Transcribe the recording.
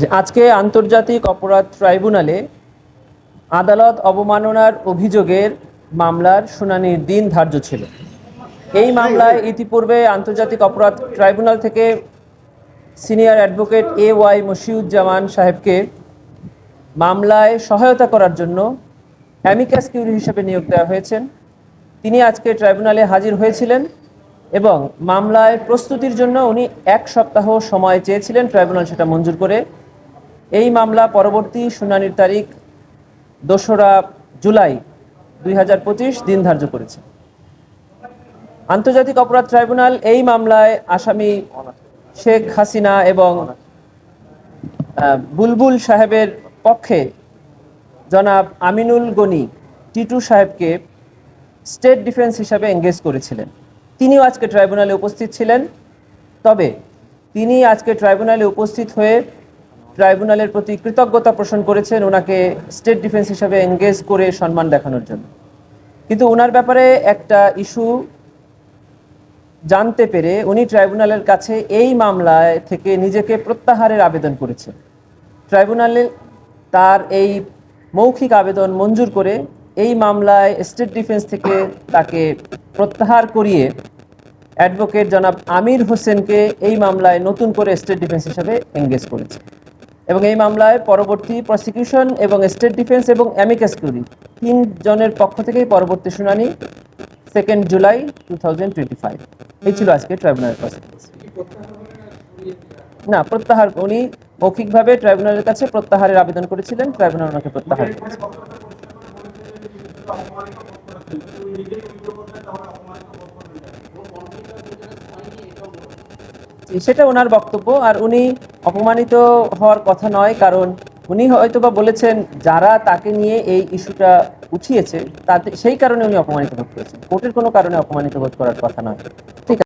যে আজকে আন্তর্জাতিক অপরাধ ট্রাইব্যুনালে আদালত অবমাননার অভিযোগের মামলার শুনানির দিন ধার্য ছিল। এই মামলায় ইতিপূর্বে আন্তর্জাতিক অপরাধ ট্রাইব্যুনাল থেকে সিনিয়র অ্যাডভোকেট AY মশিউজ্জামান সাহেবকে মামলায় সহায়তা করার জন্য অ্যামিকাস কিউরি হিসেবে নিয়োগ দেওয়া হয়েছেন। তিনি আজকে ট্রাইব্যুনালে হাজির হয়েছিলেন এবং মামলায় প্রস্তুতির জন্য উনি 1 সপ্তাহ সময় চেয়েছিলেন, ট্রাইব্যুনাল সেটা মঞ্জুর করে এই মামলা পরবর্তী শুনানির তারিখ 2রা জুলাই 2025 দিন ধার্য করেছে। আন্তর্জাতিক অপরাধ ট্রাইব্যুনাল এই মামলায় আসামি শেখ হাসিনা এবং বুলবুল সাহেবের পক্ষে জনাব আমিনুল গনি টিটু সাহেবকে স্টেট ডিফেন্স হিসাবে এঙ্গেজ করেছিলেন। তিনিও আজকে ট্রাইব্যুনালে উপস্থিত ছিলেন। তবে তিনি আজকে ট্রাইব্যুনালে উপস্থিত হয়ে ট্রাইব্যুনালের প্রতি কৃতজ্ঞতা পোষণ করেছেন ওনাকে স্টেট ডিফেন্স হিসাবে এঙ্গেজ করে সম্মান দেখানোর জন্য। কিন্তু ওনার ব্যাপারে একটা ইস্যু জানতে পেরে উনি ট্রাইব্যুনালের কাছে এই মামলায় থেকে নিজেকে প্রত্যাহারের আবেদন করেছেন। ট্রাইব্যুনালে তার এই মৌখিক আবেদন মঞ্জুর করে এই মামলায় স্টেট ডিফেন্স থেকে তাকে প্রত্যাহার করিয়ে অ্যাডভোকেট জনাব আমির হোসেনকে এই মামলায় নতুন করে স্টেট ডিফেন্স হিসাবে এঙ্গেজ করেছে এবং এই মামলায় পরবর্তী প্রসিকিউশন এবং স্টেট ডিফেন্স এবং অ্যামিকাস কিউরি 3 জনের পক্ষ থেকেই পরবর্তী শুনানি 2 জুলাই 2025। এই ছিল আজকে ট্রাইব্যুনালের প্রসিকিউশন। না, প্রত্যাহার উনি মৌখিকভাবে ট্রাইব্যুনালের কাছে প্রত্যাহারের আবেদন করেছিলেন, ট্রাইব্যুনাল ওনাকে প্রত্যাহার করেছে। সেটা ওনার বক্তব্য, আর উনি অপমানিত হওয়ার কথা নয়, কারণ উনি হয়তোবা বলেছেন যারা তাকে নিয়ে এই ইস্যুটা উঠিয়েছে তাতে সেই কারণে উনি অপমানিত বোধ করেছেন। কোর্টের কোনো কারণে অপমানিত বোধ করার কথা নয়। ঠিক আছে।